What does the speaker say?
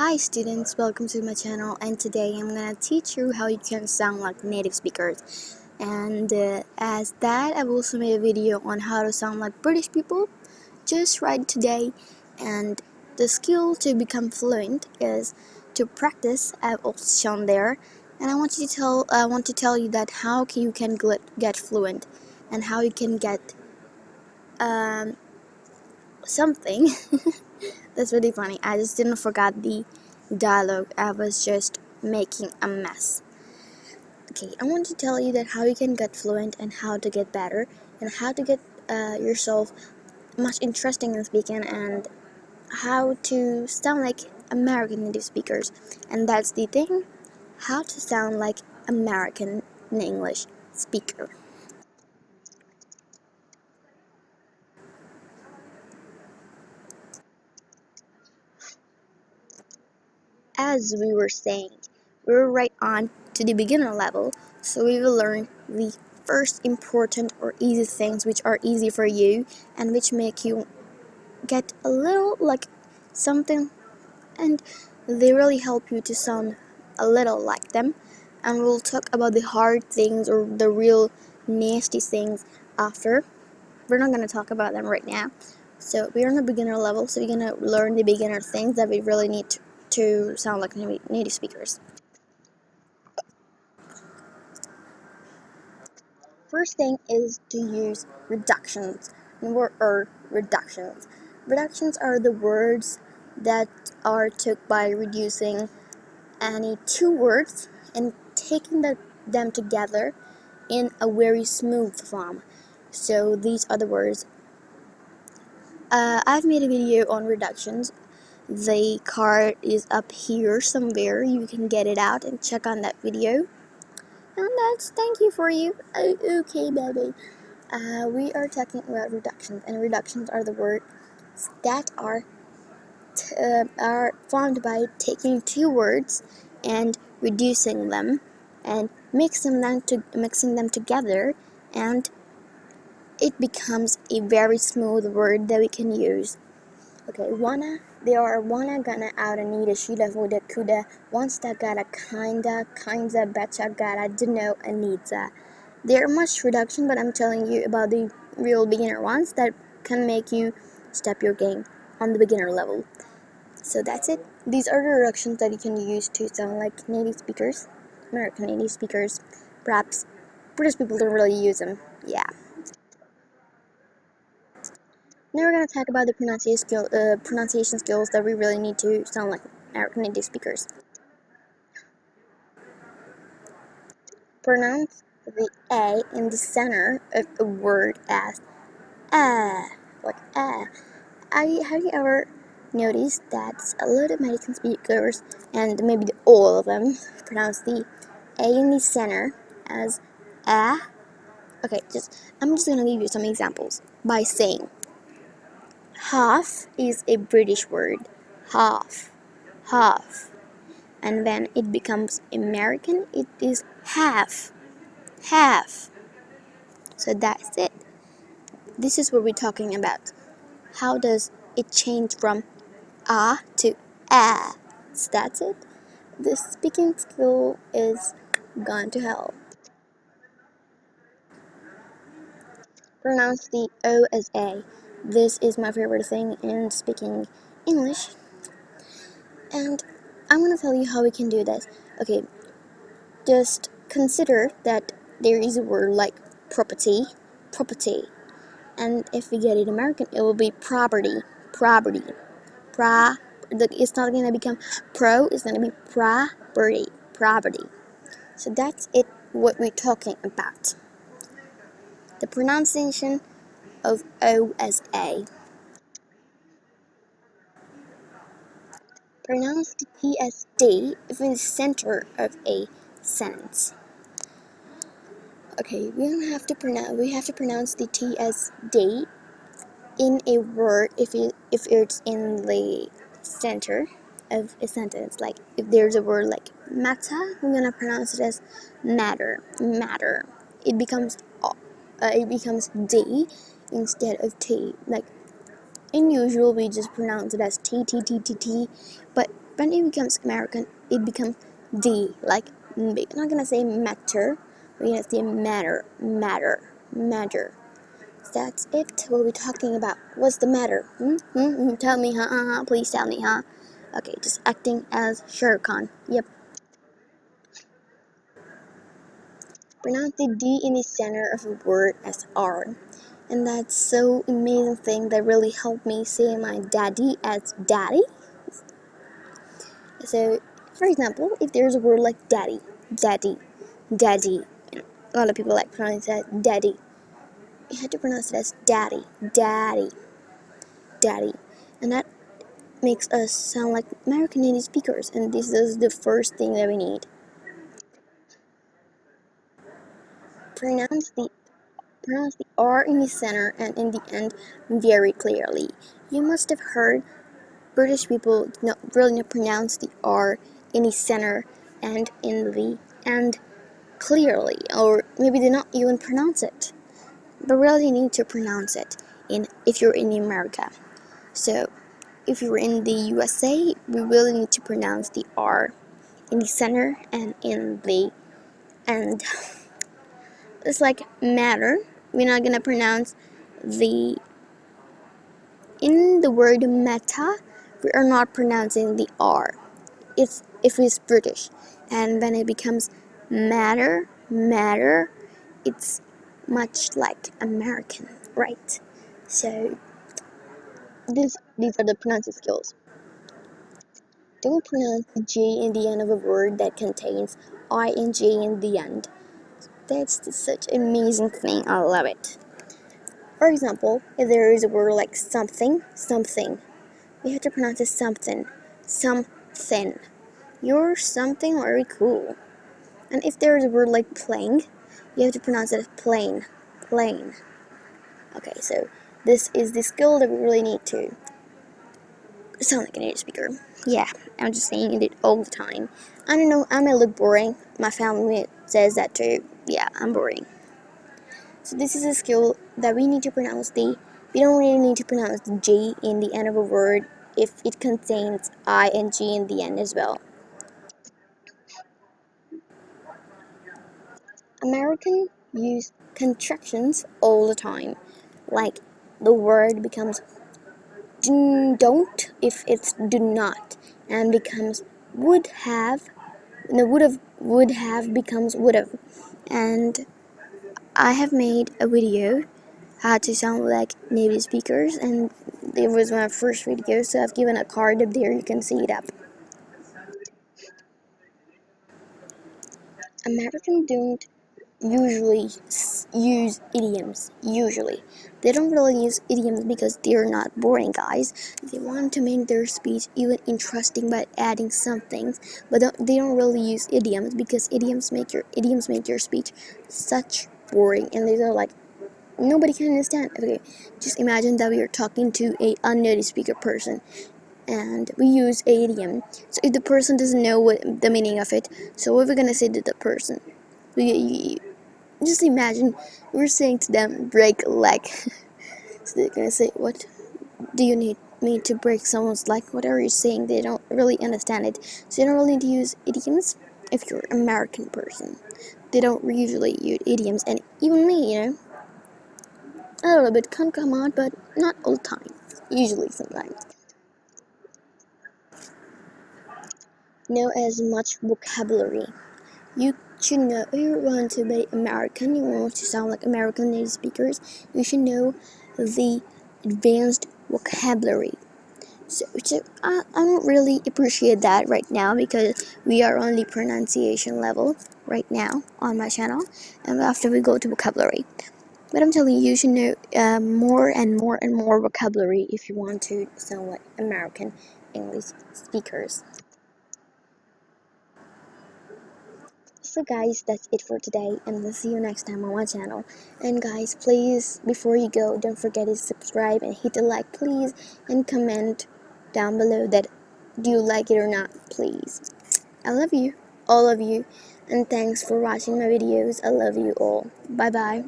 Hi students, welcome to my channel, and today I'm gonna teach you how you can sound like native speakers. And as that, I've also made a video on how to sound like British people just right today. And the skill to become fluent is to practice. I've also shown there, and I want to tell you that how you can get fluent and how you can get something. That's really funny. I just didn't forget the dialogue. I was just making a mess. Okay, I want to tell you that how you can get fluent and how to get better and how to get yourself much interesting in speaking and how to sound like American native speakers. And that's the thing, how to sound like American English speaker. As we were saying, we're right on to the beginner level, so we will learn the first important or easy things which are easy for you and which make you get a little like something, and they really help you to sound a little like them. And we'll talk about the hard things or the real nasty things after. We're not going to talk about them right now. So we're on the beginner level, so we're going to learn the beginner things that we really need to sound like native speakers. First thing is to use reductions. Or reductions. Reductions are the words that are took by reducing any two words and taking them together in a very smooth form. So these are the words. I've made a video on reductions. The card is up here somewhere. You can get it out and check on that video. And that's thank you for you. Okay, baby. We are talking about reductions, and reductions are the words that are formed by taking two words and reducing them and mixing them together, and it becomes a very smooth word that we can use. Okay, they are wanna, gonna, oughta, needa, shoulda, woulda, coulda, once that gotta, kinda, betcha, gotta, dunno, and needsa. There are much reduction, but I'm telling you about the real beginner ones that can make you step your game on the beginner level. So that's it. These are the reductions that you can use to sound like native speakers, American native speakers. Perhaps British people don't really use them. Yeah. Now we're going to talk about the pronunciation skills that we really need to sound like American native speakers. Pronounce the A in the center of a word as like have you ever noticed that a lot of American speakers, and maybe all of them, pronounce the A in the center as Okay, I'm just gonna give you some examples by saying half is a British word, half, half, and when it becomes American, it is half, half. So that's it. This is what we're talking about. How does it change from to So that's it. The speaking skill is gone to hell. Pronounce the O as A. This is my favorite thing in speaking English. And I'm going to tell you how we can do this. Okay, just consider that there is a word like property. And if we get it American, it will be property. It's not going to become pro, it's going to be property. So that's it, what we're talking about. The pronunciation of O as A. Pronounce the T as D if in the center of a sentence. Okay, we have to pronounce the T as D in a word if it's in the center of a sentence. Like if there's a word like matter, we're gonna pronounce it as matter. It becomes D instead of T. Like in usual, we just pronounce it as T, but when it becomes American, it becomes D. Like, we're not gonna say matter, we're gonna say matter. That's it. What we're talking about. What's the matter? Tell me, huh? Please tell me, huh? Okay, just acting as Shere Khan. Yep. Pronounce the D in the center of a word as R. And that's so amazing thing that really helped me say my daddy as daddy. So, for example, if there's a word like daddy, a lot of people like pronounce that daddy. You have to pronounce it as daddy, and that makes us sound like American native speakers. And this is the first thing that we need. Pronounce the Pronounce the R in the center and in the end very clearly. You must have heard British people not really pronounce the R in the center and in the end clearly, or maybe they not even pronounce it. But really you need to pronounce it if you're in America. So if you're in the USA, we really need to pronounce the R in the center and in the end. It's like matter. We're not gonna pronounce the in the word meta. We are not pronouncing the R. It's if it's British, and when it becomes matter, it's much like American, right? So these are the pronunciation skills. Don't pronounce the J in the end of a word that contains ing in the end. That's just such an amazing thing. I love it. For example, if there is a word like something, we have to pronounce it something. You're something very cool. And if there is a word like playing, you have to pronounce it as plain. Okay, so this is the skill that we really need to sound like a native speaker. Yeah, I'm just saying it all the time. I don't know, I may look boring. My family says that too. Yeah, I'm boring. So this is a skill that we need to pronounce we don't really need to pronounce the J in the end of a word if it contains ing in the end as well. Americans use contractions all the time. Like the word becomes don't if it's do not, and becomes would have. No, would have becomes would have. And I have made a video how to sound like native speakers, and it was my first video, so I've given a card up there, you can see it up. Americans don't usually use idioms. They don't really use idioms because they're not boring, guys. They want to make their speech even interesting by adding some things, but they don't really use idioms because idioms make your speech such boring, and they're like nobody can understand. Okay, just imagine that we are talking to a unnative speaker person and we use a idiom. So if the person doesn't know what the meaning of it, so what we're gonna say to the person? We just imagine we're saying to them break a leg. So they're gonna say, what do you need me to break someone's leg? What are you saying? They don't really understand it. So you don't really need to use idioms if you're an American person. They don't usually use idioms, and even me, a little bit can come out, but not all the time. Usually, sometimes. Know as much vocabulary. You should know if you want to be American, you want to sound like American native speakers, you should know the advanced vocabulary. So I don't really appreciate that right now because we are on the pronunciation level right now on my channel, and after we go to vocabulary. But I'm telling you, you should know more and more vocabulary if you want to sound like American English speakers. So guys, that's it for today, and I'll see you next time on my channel. And guys, please, before you go, don't forget to subscribe and hit the like, please, and comment down below that do you like it or not, please. I love you, all of you, and thanks for watching my videos. I love you all. Bye bye.